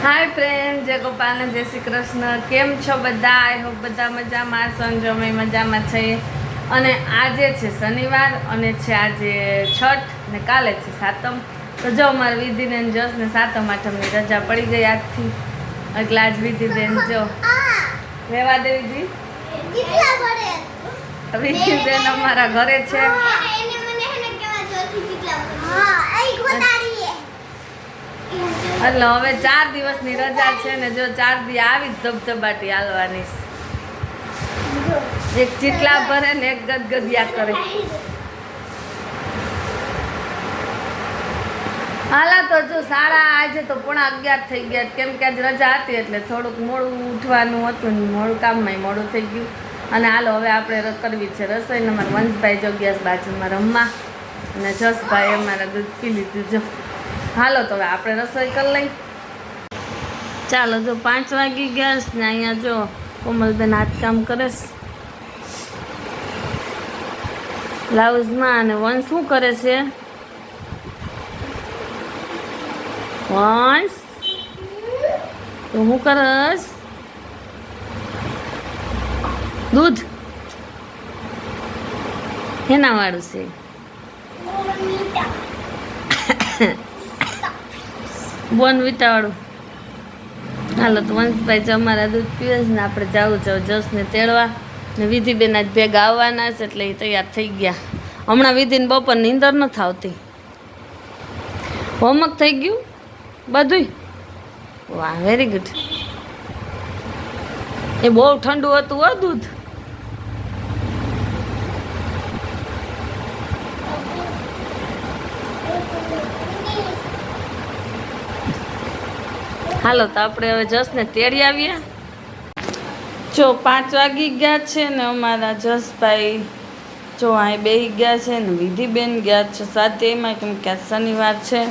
Hi friend, जय गोपाल ने जय श्री कृष्ण। केम छो बधा? आई होप बधा मजामां संजो में मजामां छे। अने आजे छे शनिवार अने छे आजे छठ ने काले छे सातम। तो जो अमार विधिबेन जस ने सातम आठमनी रजा पड़ी गई आजथी, એટલે આજ વિધિબેન જો રેવા દેવીજી વિધિબેન અમારા ઘરે છે। એટલે હવે 4 દિવસની રજા છે ને જો 4 દી આવી ધબધબાટી હાલવાની। એક ચીટલા ભરે ને એક ગદગદિયા કરે। હાલા તો જો સારા આજે તો 11:30 થઈ ગયા, કેમ કે આજ રજા હતી એટલે થોડુંક મોડું ઉઠવાનું હતું ને મોડું કામમાં મોડું થઈ ગયું। અને હાલો હવે આપણે કરવી છે રસોઈ। અમારા વંશભાઈ જો ગયા બાજુમાં રમવા અને જસભાઈ અમારા દૂધ પી લીધું। જો હાલો તો હવે આપણે રસોઈ કરી લઈ। ચાલો જો 5 વાગી ગયા ને અહીંયા જો કોમલબેન હાથકામ કરે બ્લાઉઝમાં અને વંશ શું કરે છે? વંશ તો હું કરસ? દૂધ એના વાળું છે બોર્નવિટા વાળું। હાલો તો વંશભાઈ જો અમારા દૂધ પીવે છે ને આપણે જવું જસને તેડવા ને વિધિબેન આજ ભેગા આવવાના છે એટલે એ તૈયાર થઈ ગયા। હમણાં વિધિને બપોર નીંદર નથી આવતી। હોમવર્ક થઈ ગયું બધું? વાહ, વેરી ગુડ। એ બહુ ઠંડુ હતું હો દૂધ। હાલો તો આપણે હવે જસને તેડી આવીએ। જો 5 વાગી ગયા છે ને અમારા જસભાઈ જો અહીં બેસી ગયા છે ને વિધિબેન ગયા છે સાતેમાં, કેમ કે આજ શનિવાર છે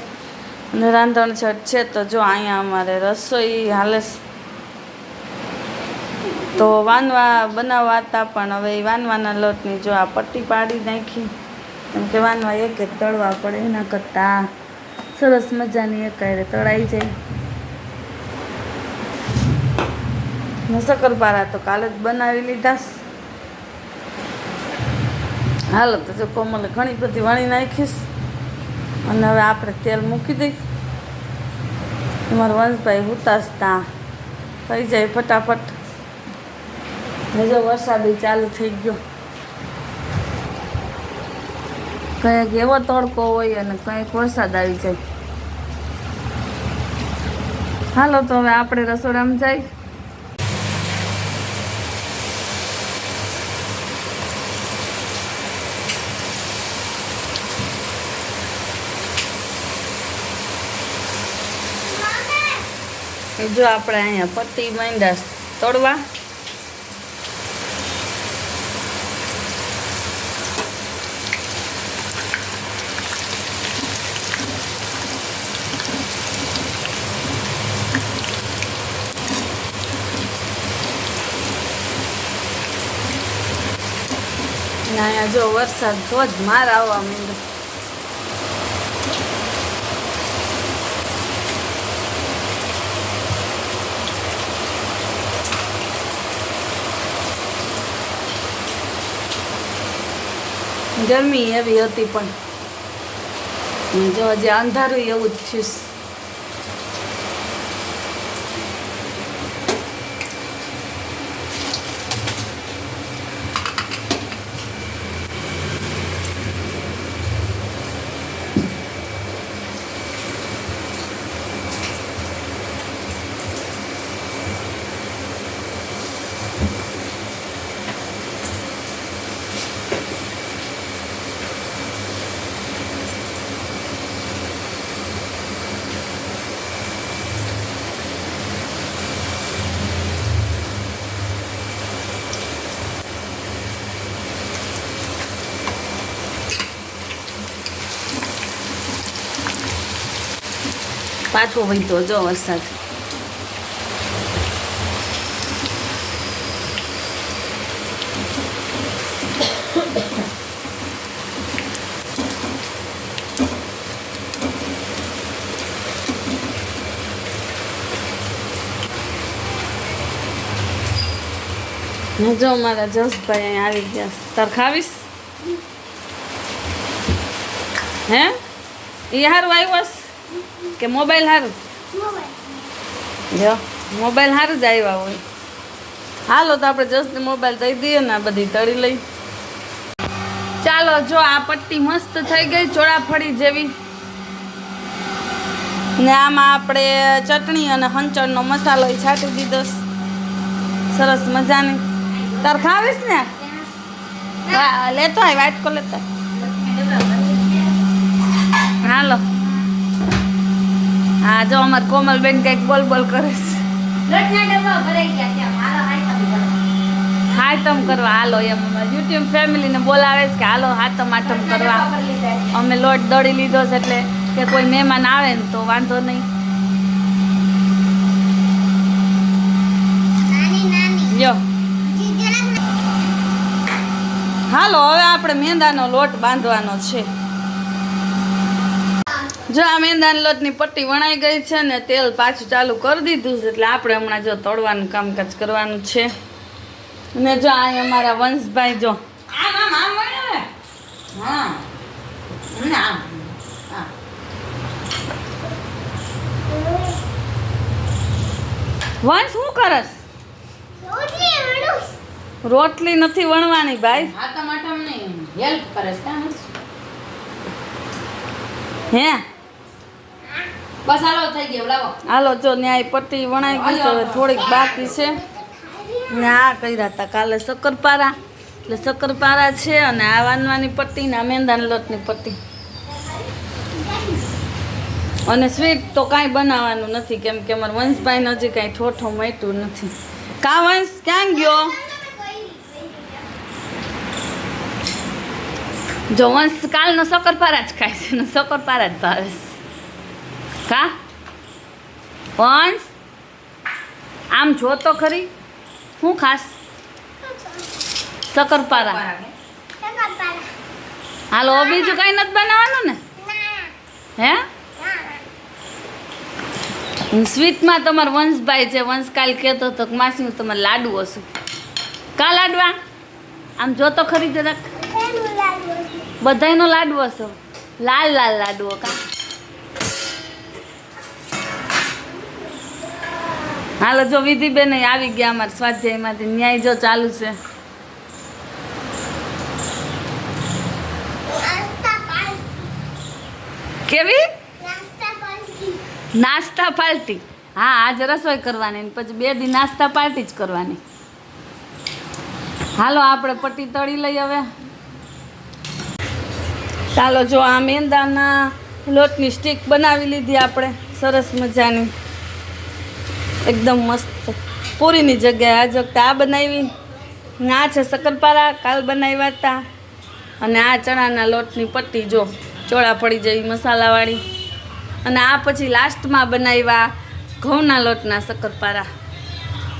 અને રાંધણ છઠ છે। તો જો અહીંયા અમારે રસોઈ હાલે તો વાનવા બનાવવા હતા પણ હવે વાનવાના લોટની જો આ પટ્ટી પાડી નાખી, કેમ કે વાનવા એક એક તળવા પડે, એના કરતાં સરસ મજાની એક તળાઈ જાય। શક્કરપારા તો કાલે જ બનાવી લીધા। હાલો તો જો કોમલે ઘણી બધી વણી નાખીશ અને હવે આપણે તેલ મૂકી દઈ। અમારા વંશભાઈ ઉતાસતા થઈ જાય ફટાફટ। ને જો વરસાદ ચાલુ થઈ ગયો, કંઈક એવો તડકો હોય અને કંઈક વરસાદ આવી જાય। હાલો તો હવે આપણે રસોડામાં જઈ। જો આપણે અહીંયા પટ્ટી માંડ્યા તળવા। અહીંયા જો વરસાદ ધોધમાર આવવા માંડ્યો। ગરમી એવી હતી પણ જો હજી અંધારું એવું જ થયું। પાછો વહીતો જો વરસાદ। જો મારા જસભાઈ અહીંયા આવી ગયા છે. તાર ખાવીશ હે? એ સારું આવ્યો કે મોબાઈલ સારું? જો મોબાઈલ સારું જ આવ્યા હોય. હાલો તો આપણે જસને મોબાઈલ દઈ દઈએ ને આ બધી તળી લઈ. ચાલો જો આ પટ્ટી મસ્ત થઈ ગઈ ચોળાફળી જેવી. ને આમાં આપણે ચટણી અને હંચળનો મસાલો છાંટી દીધો સરસ મજાની. તાર ખાવીશ ને? લેતો આય વાટકો લેતા. હાલો હા જો અમાર કોમલબેન કંઈક બોલ બોલ કરે છે. હાતમ કરવા હાલો એમ યુટ્યુબ ફેમિલીને બોલાવે છે કે હાલો હાતમ આટમ કરવા. અમે લોટ દળી લીધો છે એટલે કે કોઈ મહેમાન આવે ને તો વાંધો નહીં. જો હાલો હવે આપણે મેંદાનો લોટ બાંધવાનો છે. જો આ મેંદાના લોટની પટ્ટી વણાઈ ગઈ છે ને તેલ પાછું ચાલુ કરી દીધું છે એટલે આપણે હમણાં જો તળવાનું કામકાજ કરવાનું છે. અને જો આ અમારા વંશભાઈ જો વંશ શું કરસ? રોટલી નથી વણવાની ભાઈ. હે બસ હાલો થઈ ગયો લાવો. હાલો જો ન્યાય પટ્ટી વણાઈ ગઈ છે હવે થોડીક બાકી છે. ને આ કર્યા હતા કાલે શક્કરપારા એટલે શક્કરપારા છે અને આ વાનવાની પટ્ટી ને આ મેંદાના લોટની પટ્ટી. અને સ્વીટ તો કાંઈ બનાવવાનું નથી કેમ કે અમારા વંશભાઈને હજી કાંઈ ઠોઠો મળ્યું નથી. કા વંશ ક્યાં ગયો? જો વંશ કાલનો શક્કરપારા જ ખાય છે ને શક્કરપારા જ ભાવે છે. કા વંશ આમ જો તો ખરી શું ખાસ? શક્કરપારા. હાલો બીજું કાંઈ નથી બનાવવાનું ને? હે સ્વીટમાં તમારો વંશભાઈ છે. વંશ કાલ કહેતો હતો કે માસી હું તમારે લાડુ હશું. કા લાડવા? આમ જો તો ખરી જરાક. બધાયનો લાડવો હશો. લાલ લાલ લાડવો કા? હાલો જો વિધિબેન આવી ગયા અમારા સ્વાધ્યાયમાંથી. ન્યાય જો ચાલુ છે. કેવી નાસ્તા પાર્ટી? હા આજે રસોઈ કરવાની ને પછી 2 દી નાસ્તા પાર્ટી જ કરવાની. હાલો આપણે પટ્ટી તળી લઈ હવે. ચાલો જો આ મેંદાના લોટની સ્ટીક બનાવી લીધી આપણે સરસ મજાની એકદમ મસ્ત પૂરીની જગ્યાએ. આજ વખતે આ બનાવી. આ છે શક્કરપારા કાલ બનાવ્યા હતા. અને આ ચણાના લોટની પટ્ટી જો ચોળા પડી જેવી મસાલાવાળી. અને આ પછી લાસ્ટમાં બનાવ્યા ઘઉંના લોટના શક્કરપારા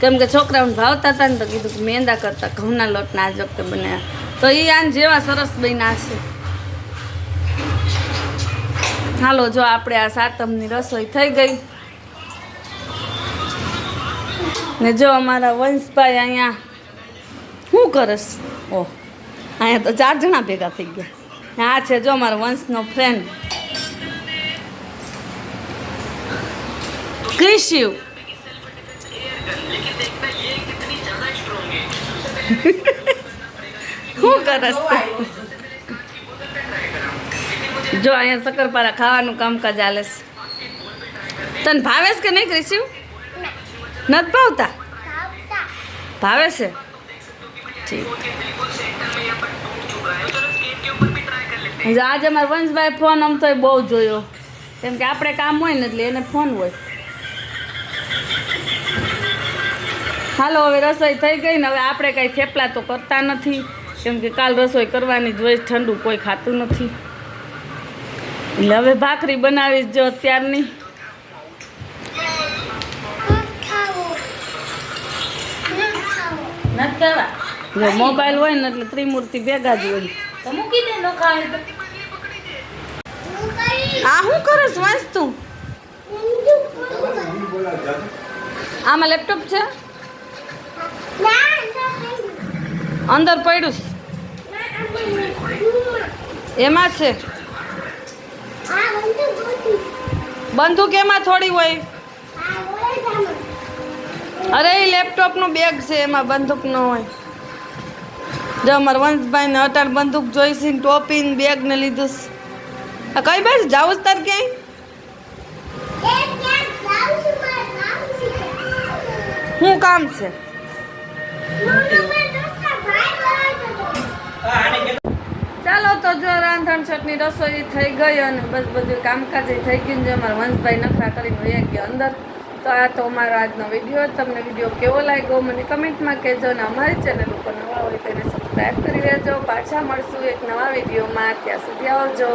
કેમ કે છોકરાઓને ભાવતા હતા ને તો કીધું કે મેંદા કરતાં ઘઉંના લોટના આજ વખતે બનાવ્યા તો એ આન જેવા સરસ બન્યા છે. હાલો જો આપણે આ સાતમની રસોઈ થઈ ગઈ. ને જો અમારા વંશભાઈ અહીંયા શું કરસ? ઓહ અહીંયા તો 4 જણા ભેગા થઈ ગયા. આ છે જો અમારો વંશનો ફ્રેન્ડ ક્રિશિવ. શું કરસ? જો અહીંયા શક્કરપારા ખાવાનું કામકાજ ચાલે છે. તને ભાવે છે કે નહીં ક્રિશિવ? નથી ભાવતા? ભાવે છે. આજે અમારા વંશભાઈ ફોન આમ તો બહુ જોયો કેમ કે આપણે કામ હોય ને એટલે એને ફોન હોય. હાલો હવે રસોઈ થઈ ગઈ ને હવે આપણે કાંઈ થેપલા તો કરતા નથી કેમ કે કાલ રસોઈ કરવાની જ હોય. ઠંડુ કોઈ ખાતું નથી એટલે હવે ભાખરી બનાવીશ જો અત્યારની. જો મોબાઈલ હોય ને એટલે ત્રિમૂર્તિ ભેગા જ હોય. તો મૂકી દે નો ખાય તો. આ શું કરસ વાંચ તું? આમાં લેપટોપ છે? અંદર પડ્યું છે. એમાં છે બંદૂક, એમાં થોડી હોય. અરે એ લેપટોપનું બેગ છે, એમાં બંદૂક ન હોય. જો અમારા વંશભાઈને અટાણ બંદૂક જોઈશે ને ટોપી ને બેગ ને લીધું છે. આ કઈ બાજુ જાવું છે તાર ક્યાંય? શું કામ છે? ચાલો તો જો રાંધણ છટની રસોઈ થઈ ગઈ અને બસ બધું કામકાજ થઈ ગયું. જો અમારા વંશભાઈ નખરા કરીને વયા ગયા અંદર. તો આ તો અમારો આજનો વિડીયો. તમને વિડીયો કેવો લાગ્યો મને કમેન્ટમાં કહેજો. અને અમારી ચેનલ ઉપર નવા હોય તેને સબસ્ક્રાઈબ કરી લેજો. પાછા મળશું એક નવા વિડીયોમાં. ત્યાં સુધી આવજો.